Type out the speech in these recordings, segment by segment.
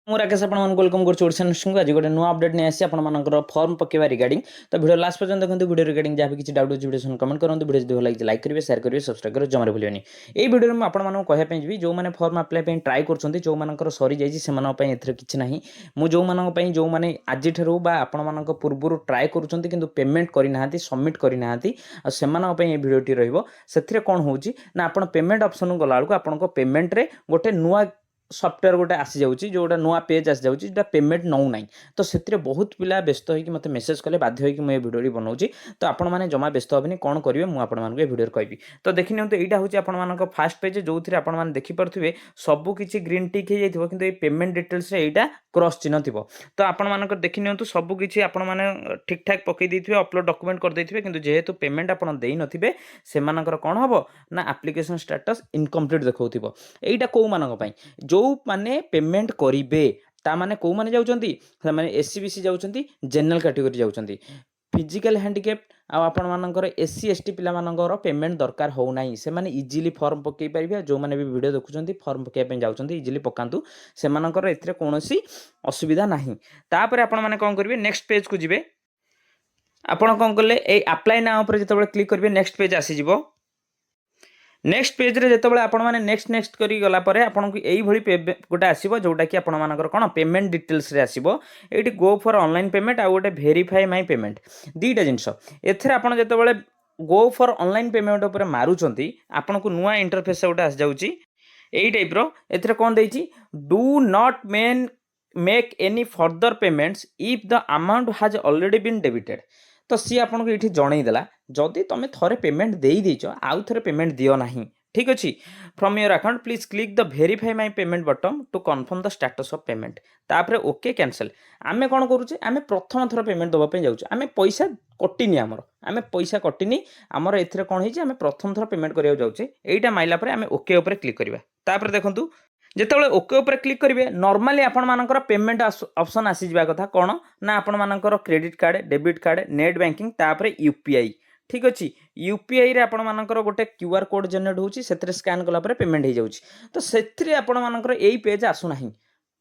ମୁଁ ରାକେଶ ଆପଣମାନଙ୍କୁ ୱେଲକମ୍ କରୁଛି ଓଡ଼ିଶା ନ୍ୟୁଜ୍କୁ। ଆଜି ଗୋଟେ ନୂଆ ଅପଡେଟ୍ ନେଇ ଆସିଛି ଆପଣମାନଙ୍କର ଫର୍ମ ପକେଇବା ରିଗାର୍ଡିଂ। ତ ଭିଡ଼ିଓ ଲାଷ୍ଟ ପର୍ଯ୍ୟନ୍ତ ଦେଖନ୍ତୁ। ଭିଡ଼ିଓ ରିଗାର୍ଡିଂ ଯାହା ବି କିଛି ଡାଉଟ୍ ଅଛି ଭିଡ଼ିଓ କମେଣ୍ଟ କରନ୍ତୁ। ଭିଡ଼ିଓ ଯଦି ଭଲ ଲାଗିଛି ଲାଇକ୍ କରିବେ, ସେୟାର କରିବେ, ସବସ୍କ୍ରାଇବ୍ କରିବେ ଜମାରେ ଭୁଲିବେନି। এই ଭିଡ଼ିଓରେ ମୁଁ ଆପଣମାନଙ୍କୁ କହିବା ପାଇଁ ଯିବି ଯେଉଁମାନେ ଫର୍ମ ଆପ୍ଲାଏ ପାଇଁ ଟ୍ରାଏ କରୁଛନ୍ତି, ଯେଉଁମାନଙ୍କର ସରିଯାଇଛି ସେମାନଙ୍କ ପାଇଁ ଏଥିରେ କିଛି ନାହିଁ। ମୁଁ ଯେଉଁମାନଙ୍କ ପାଇଁ ଯେଉଁମାନେ ଆଜିଠାରୁ ବା ଆପଣମାନଙ୍କ ପୂର୍ବରୁ ଟ୍ରାଏ କରୁଛନ୍ତି କିନ୍ତୁ ପେମେଣ୍ଟ କରିନାହାନ୍ତି, ସବମିଟ୍ କରିନାହାନ୍ତି, ଆଉ ସେମାନଙ୍କ ପାଇଁ এই ଭିଡ଼ିଓଟି ରହିବ। ସେଥିରେ କ'ଣ ହେଉଛି ନା ଆପଣ ପେମେଣ୍ଟ ଅପସନକୁ ଗଲାବେଳକୁ ଆପଣଙ୍କ ପେମେଣ୍ଟରେ ଗୋଟେ ନୂଆ सफ्टवेयर गोटे आसी जाऊँगी जो नुआ पेज आसी जाऊँगी जो पेमेंट नौ ना। तो से बहुत पिला व्यस्त होकर मत मेसेज कले बाध्य होकर मुझे भिडियो बनाऊँ। तो आपण मैंने जमा व्यस्त हेनी कौन करेंगे मुझे भिडियो कहबी। तो देखी नियंतु यहाँ हूँ आप फास्ट पेज जो थे आपने देखिपे सबकि ग्रीन टिक हो जाए कि पेमेंट डिटेल्स यहाँ क्रॉस चिन्ह थी। तो आपण देखी नियंतु सबकि आपने ठीक ठाक पकई देते अपलोड डॉक्यूमेंट कर देते कि जेहेतु पेमेंट आप दे नथिबे से कौन हम ना एप्लिकेशन स्टेटस इनकम्प्लीट देखो। यहाँ कौ मानी जो माने पेमेंट करेंगे ताने कौ माने जाउछंती माने एससीबीसी जाउछंती जनरल कैटेगरी जाउछंती फिजिकल हैंडिकैप आपण मानकर एससी एसटी पिला मानकर पेमेंट दरकार हो नाही से माने इजीली फॉर्म पकई परिबे। जो माने भी वीडियो देखुछंती फॉर्म पकई पे जाउछंती इजीली पकांतु से मानकर एथिरे कोनोसी असुविधा नाही। तापर आपण माने कोन करिवे नेक्स्ट पेज को जिवे। आपण कोन करले ए अप्लाई नाउ पर जेतबे क्लिक करिवे नेक्स्ट पेज आसी जिवो। नेक्स्ट पेज रे जेतबे आपण माने नेक्स्ट नेक्स्ट करी गला परे आपण को एई भली गोटे आसीबो जोटा कि आपण मानकर कोन पेमेंट डिटेल्स रे आसीबो। एटी गो फॉर ऑनलाइन पेमेंट आ गोटे वेरीफाई माय पेमेंट दीटा जिंस एथरे आपण जेतबे गो फॉर ऑनलाइन पेमेंट ऊपर मारुचंती आपण को नुवा इंटरफेस गोटे आसी जाउची एई टाइप रो। एथरे कोन देइची do not make any further payments if the amount has already been debited. तो सी आपन को ये जनईदेला जदि तुम थरे पेमेंट दे देच आउ थे पेमेंट दियो नहीं। ठीक अच्छे from your account please click the verify my payment button to confirm the status of payment. तापर ओके कैंसल आम कौन करुचे आम प्रथम थर पेमेंट दवाई जाऊँ आम पैसा कटिनी आम पैसा कटिनी आमर एथरे कौन होइए आम प्रथम थर पेमेंट करिया जाऊँचे एटा माइला पर आम ओके उपर क्लिक करवा। तापर देखंतु जितेबाला ओके उपर क्लिक करेंगे नॉर्मली आपण मानकर पेमेंट ऑप्शन आसी जावा कथा कौन ना आपण मानकर credit card debit card net banking तापर यूपीआई। ठीक अच्छे यूपीआई रे आपण मानकर गोटे क्यूआर कोड जनरेट होची सेतरे स्कैन कला पर पेमेंट हो जाउची। तो सेथरे आपण मानकर एई पेज आसु नाही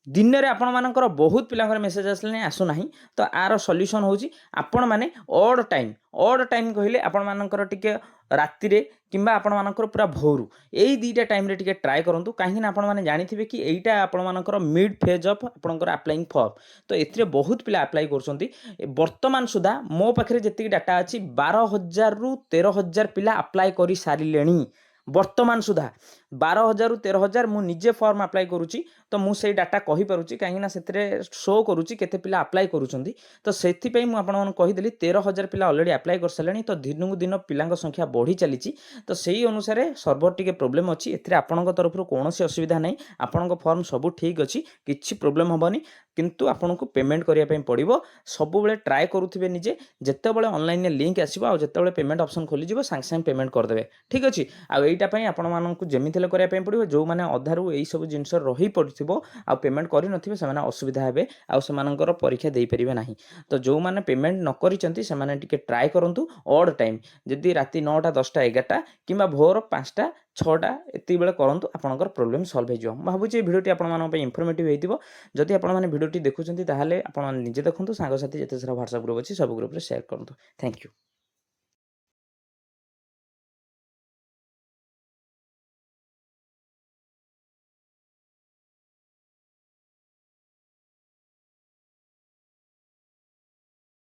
दिन में आपण मानकर बहुत पिलांकर मेसेज आसले आसुना। तो आर सॉल्यूशन होची आपण माने ऑड टाइम कहले आपण मानकर टिके राति रे किंबा आपण मानकर पूरा भोरू एई दीटा टाइम रे टिके ट्राई करंतु कहीं ना आपण माने जानिथिबे कि एईटा आपण मानकर मिड फेज ऑफ आपणकर अप्लाइंग फॉर्म। तो एथिरे बहुत पिला अप्लाई करछंती वर्तमान सुधा मो पाखरे जेतिक डाटा अछि 12,000 रु 13,000 पिला अप्लाई करि सारिलेनी। वर्तमान सुधा 12,000 रु 13,000 मु निजे फॉर्म अप्लाई करूची। तो मु से डाटा कहि पारुची कहीं से शो करूची केते पिला अप्लाई करूचंती। तो सेथि पई मु आपन कहिदेली 13,000 पिला ऑलरेडी अप्लाई कर सालेनी। तो दिनकु दिन पिलांक संख्या बढ़ी चलीची। तो सेही अनुसार सर्वर टिके प्रॉब्लम अछि एथिरे आपनक तरफ कोनोसी असुविधा नै आपनक फॉर्म सब ठीक अछि किछि प्रॉब्लम हबनी किंतु आपनको पेमेंट करिया पई पड़िबो। सब बेले ट्राई करूथिबे निजे जत्ते बेले ऑनलाइन लिंक आसीबो आ जत्ते बेले पेमेंट ऑप्शन खोली जिवो सांग सांग पेमेंट कर देबे। ठीक अछि आ एइटा पई आपण माननकु जेमिथिले करिया पई पड़िबो जो माने अधारु एई सब जिंस रही पड़िथिबो आ पेमेंट करि नथिबे से माने असुविधा हेबे आ से मानकर परीक्षा देई परिबे नाही। तो जो माने पेमेंट न करिचंती से माने टिके ट्राई करंतु ऑड टाइम जदि राति 9टा 10टा 11टा किंबा भोर 5टा 6टा एति बेले करंतु आपनकर प्रॉब्लम सॉल्व हे जिवो। भाबुची भिडियोटी आपण मानन पई इंफॉर्मेटिव हेतिबो। जदि आपण माने भिडियोटी देखुचंती ताहाले आपण निजे देखंतु सांग साथी जते सारा WhatsApp ग्रुप अछि सब ग्रुप रे शेयर करंतु। Thank you.